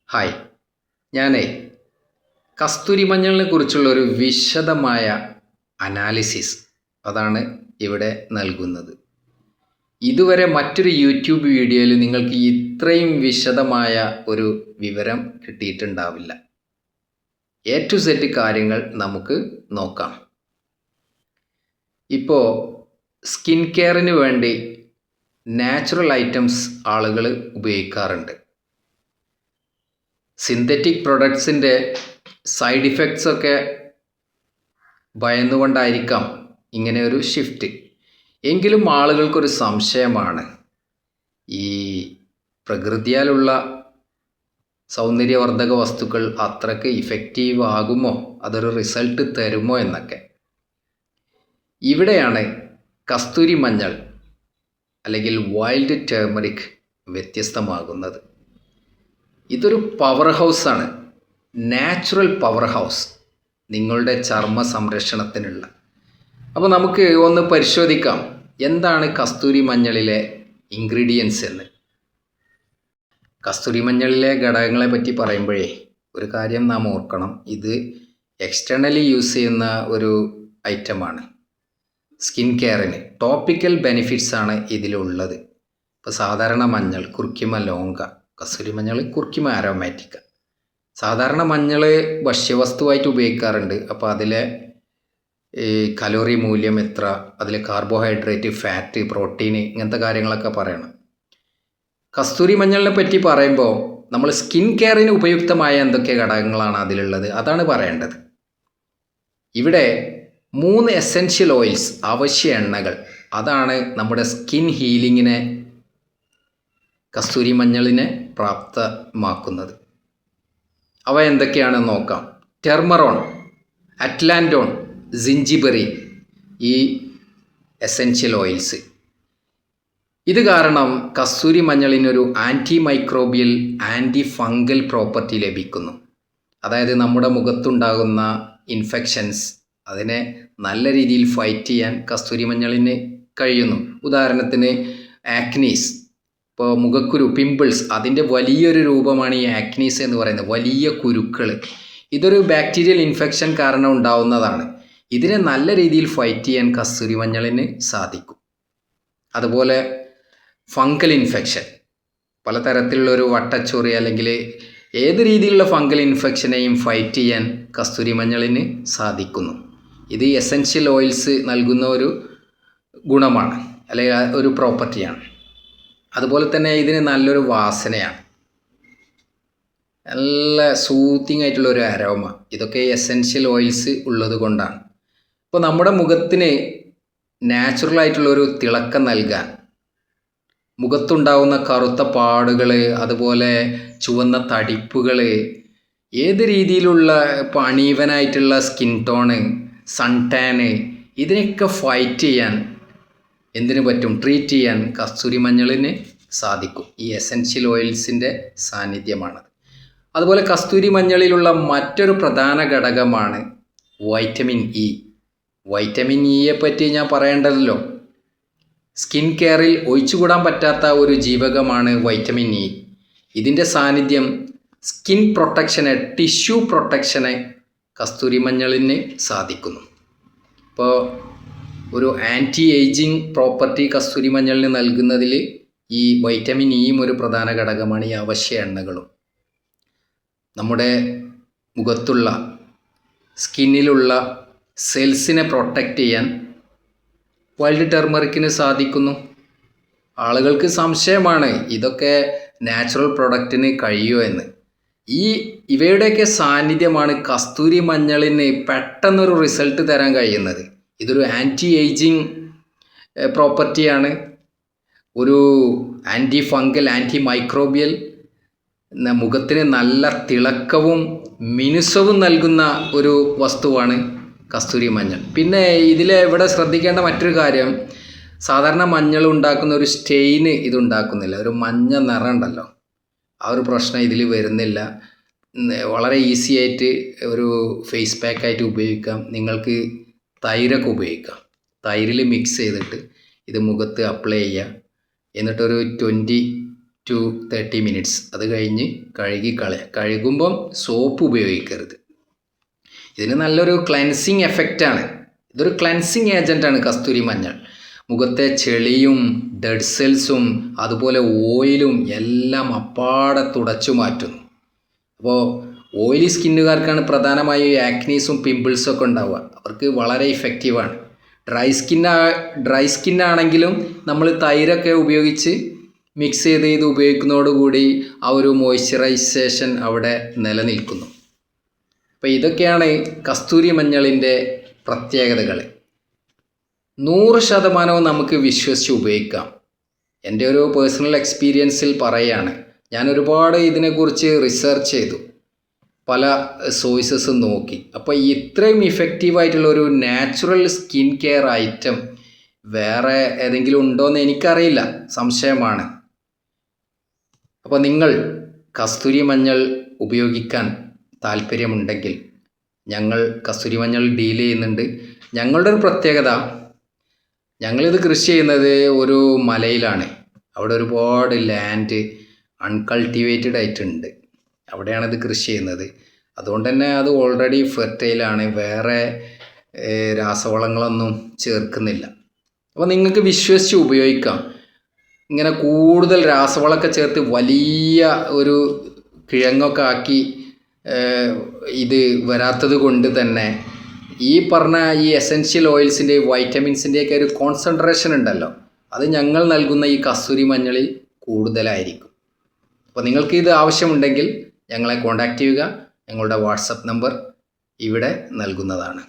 Hi, ഞാനേ കസ്തൂരി മഞ്ഞളിനെ കുറിച്ചുള്ള ഒരു വിശദമായ അനാലിസിസ് അതാണ് ഇവിടെ നൽകുന്നത്. ഇതുവരെ മറ്റൊരു യൂട്യൂബ് വീഡിയോയിൽ നിങ്ങൾക്ക് ഇത്രയും വിശദമായ ഒരു വിവരം കിട്ടിയിട്ടുണ്ടാവില്ല. എ ടു സെറ്റ് കാര്യങ്ങൾ നമുക്ക് നോക്കാം. ഇപ്പോൾ സ്കിൻ കെയറിന് വേണ്ടി നാച്ചുറൽ ഐറ്റംസ് ആളുകൾ ഉപയോഗിക്കാറുണ്ട്. സിന്തറ്റിക് പ്രൊഡക്ട്സിൻ്റെ സൈഡ് ഇഫക്ട്സ് ഒക്കെ ഭയന്നുകൊണ്ടായിരിക്കാം ഇങ്ങനെ ഒരു ഷിഫ്റ്റ്. എങ്കിലും ആളുകൾക്കൊരു സംശയമാണ്, ഈ പ്രകൃതിയാലുള്ള സൗന്ദര്യവർദ്ധക വസ്തുക്കൾ അത്രയ്ക്ക് ഇഫക്റ്റീവ് ആകുമോ, അതൊരു റിസൾട്ട് തരുമോ എന്നൊക്കെ. ഇവിടെയാണ് കസ്തൂരി മഞ്ഞൾ അല്ലെങ്കിൽ വൈൽഡ് ടേമറിക് വ്യത്യസ്തമാകുന്നത്. ഇതൊരു പവർ ഹൗസാണ്, നാച്ചുറൽ പവർ ഹൗസ് നിങ്ങളുടെ ചർമ്മ സംരക്ഷണത്തിനുള്ള. അപ്പോൾ നമുക്ക് ഒന്ന് പരിശോധിക്കാം എന്താണ് കസ്തൂരി മഞ്ഞളിലെ ഇൻഗ്രീഡിയൻസ് എന്ന്. കസ്തൂരി മഞ്ഞളിലെ ഘടകങ്ങളെ പറ്റി പറയുമ്പോഴേ ഒരു കാര്യം നാം ഓർക്കണം, ഇത് എക്സ്റ്റേണലി യൂസ് ചെയ്യുന്ന ഒരു ഐറ്റമാണ്. സ്കിൻ കെയറിന് ടോപ്പിക്കൽ ബെനിഫിറ്റ്സ് ആണ് ഇതിലുള്ളത്. ഇപ്പോൾ സാധാരണ മഞ്ഞൾ കുർക്കുമ ലോങ്ക, കസ്തൂരി മഞ്ഞൾ കുർക്കുമ ആരോമാറ്റിക്ക. സാധാരണ മഞ്ഞൾ ഭക്ഷ്യവസ്തുവായിട്ട് ഉപയോഗിക്കാറുണ്ട്. അപ്പോൾ അതിലെ കലോറി മൂല്യം എത്ര, അതിൽ കാർബോഹൈഡ്രേറ്റ്, ഫാറ്റ്, പ്രോട്ടീന്, ഇങ്ങനത്തെ കാര്യങ്ങളൊക്കെ പറയണം. കസ്തൂരി മഞ്ഞളിനെ പറ്റി പറയുമ്പോൾ നമ്മൾ സ്കിൻ കെയറിന് ഉപയുക്തമായ എന്തൊക്കെ ഘടകങ്ങളാണ് അതിലുള്ളത് അതാണ് പറയേണ്ടത്. ഇവിടെ 3 എസെൻഷ്യൽ ഓയിൽസ്, അവശ്യ എണ്ണകൾ, അതാണ് നമ്മുടെ സ്കിൻ ഹീലിങ്ങിനെ കസ്തൂരി മഞ്ഞളിനെ പ്രാപ്തമാക്കുന്നത്. അവ എന്തൊക്കെയാണെന്ന് നോക്കാം. ടെർമറോൺ, അറ്റ്ലാൻറ്റോൺ, സിഞ്ചിബെറി, ഈ എസെൻഷ്യൽ ഓയിൽസ്. ഇത് കാരണം കസ്തൂരി മഞ്ഞളിനൊരു anti microbial, anti fungal property ലഭിക്കുന്നു. അതായത് നമ്മുടെ മുഖത്തുണ്ടാകുന്ന ഇൻഫെക്ഷൻസ് അതിനെ നല്ല രീതിയിൽ ഫൈറ്റ് ചെയ്യാൻ കസ്തൂരി മഞ്ഞളിന് കഴിയുന്നു. ഉദാഹരണത്തിന് ആക്നീസ്, ഇപ്പോൾ മുഖക്കുരു, പിമ്പിൾസ്, അതിൻ്റെ വലിയൊരു രൂപമാണ് ഈ ആക്നീസ് എന്ന് പറയുന്നത്, വലിയ കുരുക്കൾ. ഇതൊരു ബാക്ടീരിയൽ ഇൻഫെക്ഷൻ കാരണം ഉണ്ടാവുന്നതാണ്. ഇതിനെ നല്ല രീതിയിൽ ഫൈറ്റ് ചെയ്യാൻ കസ്തൂരി മഞ്ഞളിന് സാധിക്കും. അതുപോലെ ഫംഗൽ ഇൻഫെക്ഷൻ, പലതരത്തിലുള്ളൊരു വട്ടച്ചൊറി അല്ലെങ്കിൽ ഏത് രീതിയിലുള്ള ഫംഗൽ ഇൻഫെക്ഷനെയും ഫൈറ്റ് ചെയ്യാൻ കസ്തൂരി മഞ്ഞളിന് സാധിക്കുന്നു. ഇത് എസെൻഷ്യൽ ഓയിൽസ് നൽകുന്ന ഒരു ഗുണമാണ്, അല്ലെങ്കിൽ ഒരു പ്രോപ്പർട്ടിയാണ്. അതുപോലെ തന്നെ ഇതിന് നല്ലൊരു വാസനയാണ്, നല്ല സൂത്തിങ് ആയിട്ടുള്ളൊരു അരോമ. ഇതൊക്കെ എസെൻഷ്യൽ ഓയിൽസ് ഉള്ളത് കൊണ്ടാണ്. ഇപ്പോൾ നമ്മുടെ മുഖത്തിന് നാച്ചുറലായിട്ടുള്ളൊരു തിളക്കം നൽകാൻ, മുഖത്തുണ്ടാകുന്ന കറുത്ത പാടുകൾ, അതുപോലെ ചുവന്ന തടിപ്പുകൾ, ഏത് രീതിയിലുള്ള ഇപ്പോൾ അണീവനായിട്ടുള്ള സ്കിൻ ടോണ്, സൺ ടാന്, ഇതിനൊക്കെ ഫൈറ്റ് ചെയ്യാൻ എന്തിനു പറ്റും, ട്രീറ്റ് ചെയ്യാൻ കസ്തൂരി മഞ്ഞളിന് സാധിക്കും. ഈ എസെൻഷ്യൽ ഓയിൽസിൻ്റെ സാന്നിധ്യമാണ്. അതുപോലെ കസ്തൂരി മഞ്ഞളിലുള്ള മറ്റൊരു പ്രധാന ഘടകമാണ് വൈറ്റമിൻ ഇ. വൈറ്റമിൻ ഇയെ പറ്റി ഞാൻ പറയേണ്ടതല്ലോ. സ്കിൻ കെയറിൽ ഒഴിച്ചുകൂടാൻ പറ്റാത്ത ഒരു ജീവകമാണ് വൈറ്റമിൻ ഇ. ഇതിൻ്റെ സാന്നിധ്യം സ്കിൻ പ്രൊട്ടക്ഷന്, ടിഷ്യൂ പ്രൊട്ടക്ഷന് കസ്തൂരി മഞ്ഞളിന് സാധിക്കുന്നു. ഇപ്പോൾ ഒരു ആൻറ്റി ഏജിങ് പ്രോപ്പർട്ടി കസ്തൂരി മഞ്ഞളിന് നൽകുന്നതിൽ ഈ വൈറ്റമിൻ ഇയും ഒരു പ്രധാന ഘടകമാണ്. ഈ അവശ്യ എണ്ണകളും നമ്മുടെ മുഖത്തുള്ള, സ്കിന്നിലുള്ള സെൽസിനെ പ്രൊട്ടക്റ്റ് ചെയ്യാൻ വൈൽഡ് ടർമറിക്കിന് സാധിക്കുന്നു. ആളുകൾക്ക് സംശയമാണ് ഇതൊക്കെ നാച്ചുറൽ പ്രൊഡക്റ്റിന് കഴിയുമോ എന്ന്. ഇവയുടെയൊക്കെ സാന്നിധ്യമാണ് കസ്തൂരി മഞ്ഞളിന് പെട്ടെന്നൊരു റിസൾട്ട് തരാൻ കഴിയുന്നത്. ഇതൊരു ആൻറ്റി ഏജിങ് പ്രോപ്പർട്ടിയാണ്, ഒരു ആൻറ്റി ഫംഗൽ, ആൻറ്റി മൈക്രോബിയൽ, മുഖത്തിന് നല്ല തിളക്കവും മിനുസവും നൽകുന്ന ഒരു വസ്തുവാണ് കസ്തൂരി മഞ്ഞൾ. പിന്നെ ഇവിടെ ശ്രദ്ധിക്കേണ്ട മറ്റൊരു കാര്യം, സാധാരണ മഞ്ഞൾ ഉണ്ടാക്കുന്ന ഒരു സ്റ്റെയിന് ഇതുണ്ടാക്കുന്നില്ല, ഒരു മഞ്ഞ നിറം ഉണ്ടല്ലോ, ആ ഒരു പ്രശ്നം ഇതിൽ വരുന്നില്ല. വളരെ ഈസി ആയിട്ട് ഒരു ഫേസ് പാക്കായിട്ട് ഉപയോഗിക്കാം. നിങ്ങൾക്ക് തൈരൊക്കെ ഉപയോഗിക്കാം. തൈരിൽ മിക്സ് ചെയ്തിട്ട് ഇത് മുഖത്ത് അപ്ലൈ ചെയ്യുക. എന്നിട്ടൊരു ടു 30 മിനിറ്റ്സ്. അത് കഴിഞ്ഞ് കഴുകുമ്പം സോപ്പ് ഉപയോഗിക്കരുത്. ഇതിന് നല്ലൊരു ക്ലെൻസിങ് എഫക്റ്റാണ്. ഇതൊരു ക്ലെൻസിങ് ഏജൻറ്റാണ് കസ്തൂരി മഞ്ഞൾ. മുഖത്തെ ചെളിയും ഡെഡ് സെൽസും അതുപോലെ ഓയിലും എല്ലാം അപ്പാടെ തുടച്ചു മാറ്റുന്നു. അപ്പോൾ ഓയിലി സ്കിന്നുകാർക്കാണ് പ്രധാനമായും ആക്നീസും പിമ്പിൾസും ഒക്കെ ഉണ്ടാവുക. അവർക്ക് വളരെ ഇഫക്റ്റീവാണ്. ഡ്രൈ സ്കിന്നാണെങ്കിലും നമ്മൾ തൈരൊക്കെ ഉപയോഗിച്ച് മിക്സ് ചെയ്ത് ഇത് ഉപയോഗിക്കുന്നതോടുകൂടി ആ ഒരു മോയ്സ്ചറൈസേഷൻ അവിടെ നിലനിൽക്കുന്നു. അപ്പോൾ ഇതൊക്കെയാണ് കസ്തൂരി മഞ്ഞളിൻ്റെ പ്രത്യേകതകൾ. 100% നമുക്ക് വിശ്വസിച്ച് ഉപയോഗിക്കാം. എൻ്റെ ഒരു പേഴ്സണൽ എക്സ്പീരിയൻസിൽ പറയുകയാണ്. ഞാൻ ഒരുപാട് ഇതിനെക്കുറിച്ച് റിസർച്ച് ചെയ്തു, പല സോഴ്സസും നോക്കി. അപ്പോൾ ഇത്രയും ഇഫക്റ്റീവായിട്ടുള്ള ഒരു നാച്ചുറൽ സ്കിൻ കെയർ ഐറ്റം വേറെ ഏതെങ്കിലും ഉണ്ടോയെന്ന് എനിക്കറിയില്ല, സംശയമാണ്. അപ്പോൾ നിങ്ങൾ കസ്തൂരി മഞ്ഞൾ ഉപയോഗിക്കാൻ താല്പര്യമുണ്ടെങ്കിൽ ഞങ്ങൾ കസ്തൂരി മഞ്ഞൾ ഡീൽ ചെയ്യുന്നുണ്ട്. ഞങ്ങളുടെ ഒരു പ്രത്യേകത, ഞങ്ങളിത് കൃഷി ചെയ്യുന്നത് ഒരു മലയിലാണ്. അവിടെ ഒരുപാട് ലാൻഡ് അൺകൾട്ടിവേറ്റഡ് ആയിട്ടുണ്ട്. അവിടെയാണിത് കൃഷി ചെയ്യുന്നത്. അതുകൊണ്ട് തന്നെ അത് ഓൾറെഡി ഫെർട്ടൈലാണ്. വേറെ രാസവളങ്ങളൊന്നും ചേർക്കുന്നില്ല. അപ്പോൾ നിങ്ങൾക്ക് വിശ്വസിച്ച് ഉപയോഗിക്കാം. ഇങ്ങനെ കൂടുതൽ രാസവളമൊക്കെ ചേർത്ത് വലിയ ഒരു കിഴങ്ങൊക്കെ ആക്കി ഇത് വരാത്തത് കൊണ്ട് തന്നെ ഈ പറഞ്ഞ ഈ എസെൻഷ്യൽ ഓയിൽസിൻ്റെ വൈറ്റമിൻസിൻ്റെയൊക്കെ ഒരു കോൺസെൻട്രേഷൻ ഉണ്ടല്ലോ, അത് ഞങ്ങൾ നൽകുന്ന ഈ കസ്തൂരി മഞ്ഞളിൽ കൂടുതലായിരിക്കും. അപ്പോൾ നിങ്ങൾക്ക് ഇത് ആവശ്യമുണ്ടെങ്കിൽ ഞങ്ങളെ കോൺടാക്റ്റ് ചെയ്യുക. ഞങ്ങളുടെ വാട്സപ്പ് നമ്പർ ഇവിടെ നൽകുന്നതാണ്.